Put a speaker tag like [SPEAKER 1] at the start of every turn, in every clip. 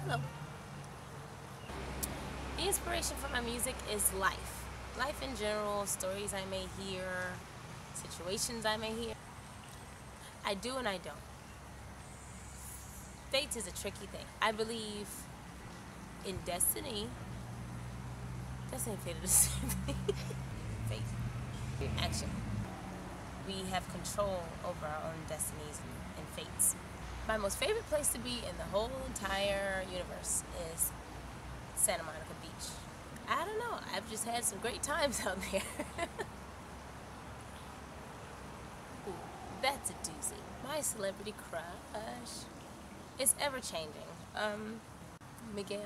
[SPEAKER 1] Hello. The inspiration for my music is life. Life in general, stories I may hear, situations I may hear. I do and I don't. Fate is a tricky thing. I believe in destiny. Destiny and fate are the same thing. Fate. Action. We have control over our own destinies and fates. My most favorite place to be in the whole entire universe is Santa Monica Beach. I don't know, I've just had some great times out there. Ooh, that's a doozy. My celebrity crush is ever changing. Miguel.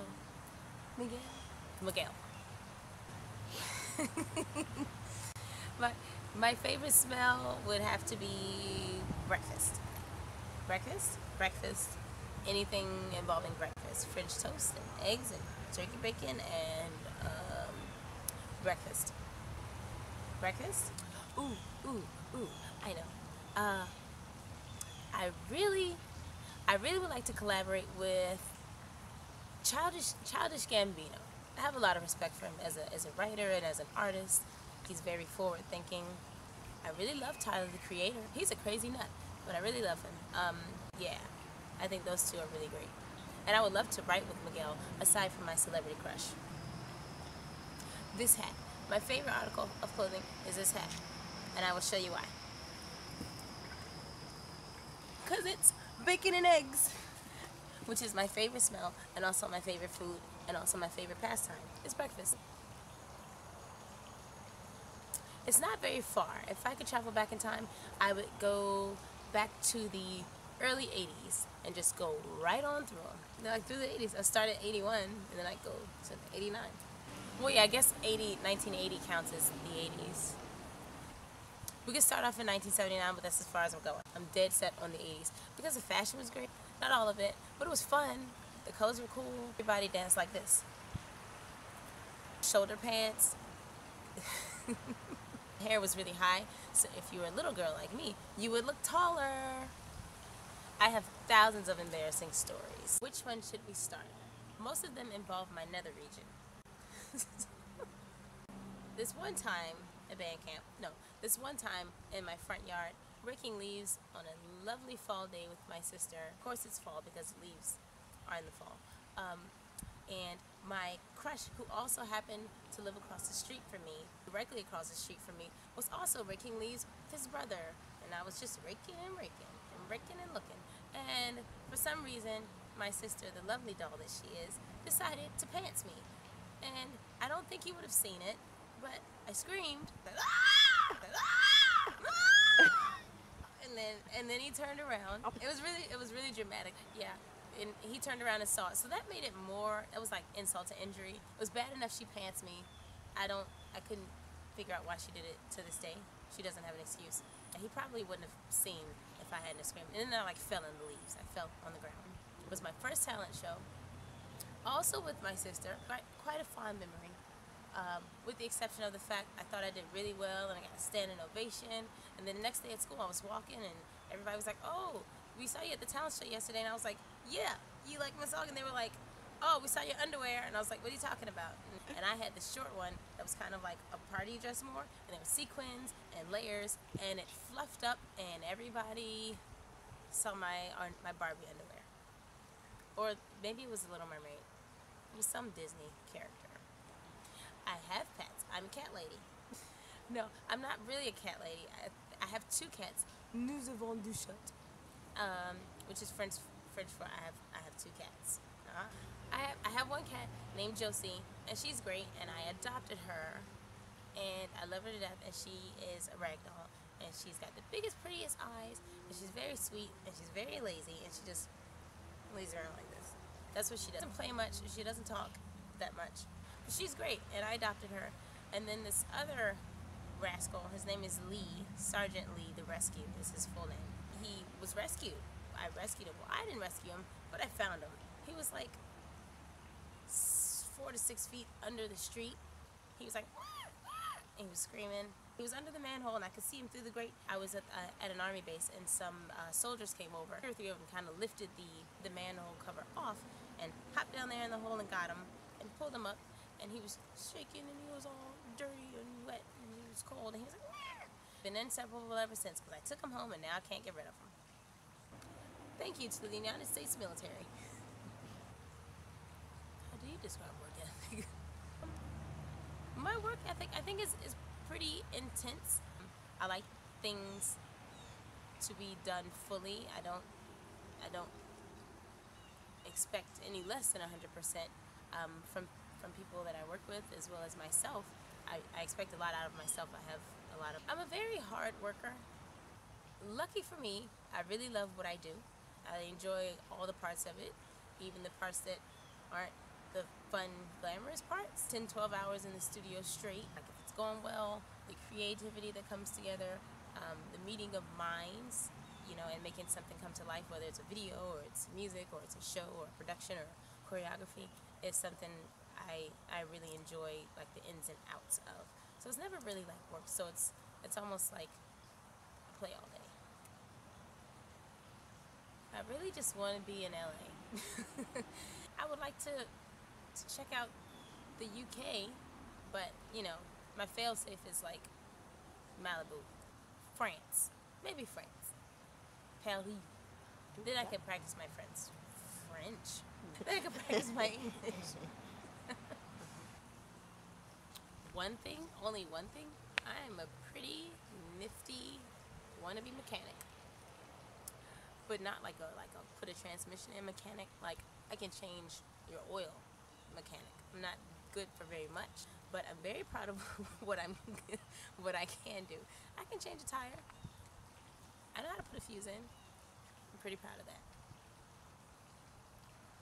[SPEAKER 1] My favorite smell would have to be breakfast. Breakfast. Anything involving breakfast. French toast and eggs and turkey bacon and breakfast. Ooh. I know. I really would like to collaborate with Childish Gambino. I have a lot of respect for him as a writer and as an artist. He's very forward thinking. I really love Tyler, the Creator. He's a crazy nut, but I really love him. Yeah, I think those two are really great. And I would love to write with Miguel, aside from my celebrity crush. This hat. My favorite article of clothing is this hat, and I will show you why. Because it's bacon and eggs, which is my favorite smell, and also my favorite food, and also my favorite pastime. It's breakfast. It's not very far. If I could travel back in time, I would go back to the early 80s and just go right on through them. Like through the 80s. I started 81 and then I go to 89. Well, yeah, I guess 1980 counts as the 80s. We could start off in 1979, but that's as far as I'm going. I'm dead set on the 80s because the fashion was great. Not all of it, but it was fun. The colors were cool. Everybody danced like this. Shoulder pads. Hair was really high, so if you were a little girl like me, you would look taller. I have thousands of embarrassing stories. Which one should we start? Most of them involve my nether region. This one time in my front yard, raking leaves on a lovely fall day with my sister. Of course it's fall because leaves are in the fall. And my crush, who also happened to live across the street from me, directly across the street from me, was also raking leaves with his brother. And I was just raking and looking. And for some reason, my sister, the lovely doll that she is, decided to pants me. And I don't think he would have seen it, but I screamed, "Ah! Ah!" and then he turned around. It was really dramatic. Yeah. And he turned around and saw it. So that made it more, it was like insult to injury. It was bad enough she pants me. I couldn't figure out why she did it to this day. She doesn't have an excuse. And he probably wouldn't have seen if I hadn't screamed. And then I like fell in the leaves. I fell on the ground. It was my first talent show. Also with my sister, quite a fond memory. With the exception of the fact I thought I did really well and I got a standing ovation. And then the next day at school I was walking and everybody was like, "Oh, we saw you at the talent show yesterday." And I was like, "Yeah, you like my song?" And they were like, "Oh, we saw your underwear." And I was like, "What are you talking about?" And I had the short one that was kind of like a party dress more, and there was sequins and layers, and it fluffed up, and everybody saw my Barbie underwear. Or maybe it was a Little Mermaid. It was some Disney character. I have pets. I'm a cat lady. No, I'm not really a cat lady. I have two cats. Nous avons deux chats. Which is French for I have two cats. I have one cat named Josie, and she's great, and I adopted her, and I love her to death, and she is a ragdoll, and she's got the biggest, prettiest eyes, and she's very sweet, and she's very lazy, and she just lays around like this. That's what she does. She doesn't play much. She doesn't talk that much. But she's great, and I adopted her. And then this other rascal, his name is Lee, Sergeant Lee the Rescue is his full name. He was rescued. I rescued him. Well, I didn't rescue him, but I found him. He was like 4 to 6 feet under the street. He was like, "Wah, wah," and he was screaming. He was under the manhole, and I could see him through the grate. I was at an army base, and some soldiers came over. 2 or 3 of them kind of lifted the manhole cover off and hopped down there in the hole and got him and pulled him up. And he was shaking, and he was all dirty and wet, and he was cold, and he was like, "Nah." Been inseparable ever since, because I took him home, and now I can't get rid of him. Thank you to the United States military. How do you describe work ethic? My work ethic, I think, is pretty intense. I like things to be done fully. I don't expect any less than 100% from people that I work with, as well as myself. I expect a lot out of myself. I'm a very hard worker. Lucky for me, I really love what I do. I enjoy all the parts of it, even the parts that aren't the fun, glamorous parts. 10, 12 hours in the studio straight. Like, if it's going well, the creativity that comes together, the meeting of minds, you know, and making something come to life, whether it's a video or it's music or it's a show or a production or choreography, is something I really enjoy, like, the ins and outs of. So it's never really like work. So it's almost like I play all day. I really just want to be in LA. I would like to check out the UK, but, you know, my fail-safe is like Malibu, France, maybe France, Paris. Then I could practice my French. Then I could practice my English. One thing, only one thing, I am a pretty nifty wannabe mechanic. But not like a put a transmission in mechanic. Like, I can change your oil mechanic. I'm not good for very much, but I'm very proud of what I can do. I can change a tire. I know how to put a fuse in. I'm pretty proud of that.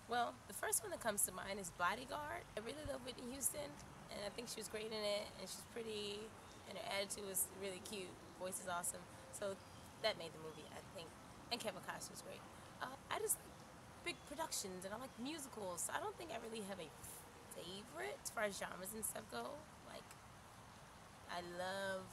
[SPEAKER 1] Well, the first one that comes to mind is Bodyguard. I really love Whitney Houston, and I think she was great in it, and she's pretty, and her attitude was really cute. Voice is awesome. So that made the movie, I think. And Kevin Costner's great. I just like big productions, and I like musicals. So I don't think I really have a favorite as far as genres and stuff go. Like, I love,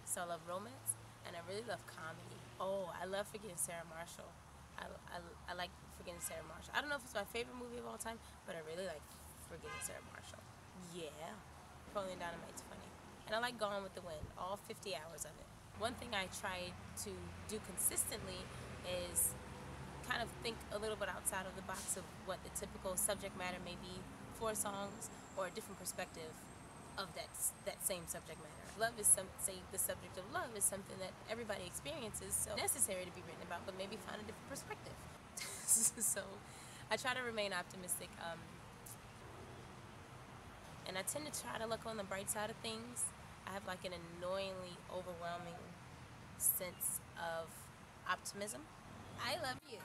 [SPEAKER 1] so I love romance, and I really love comedy. Oh, I love Forgetting Sarah Marshall. I like Forgetting Sarah Marshall. I don't know if it's my favorite movie of all time, but I really like Forgetting Sarah Marshall. Yeah, Napoleon Dynamite's funny. And I like Gone with the Wind, all 50 hours of it. One thing I try to do consistently is kind of think a little bit outside of the box of what the typical subject matter may be for songs, or a different perspective of that same subject matter. Love is the subject of love is something that everybody experiences, so necessary to be written about, but maybe find a different perspective. So I try to remain optimistic, and I tend to try to look on the bright side of things. I have like an annoyingly overwhelming sense of optimism. I love you.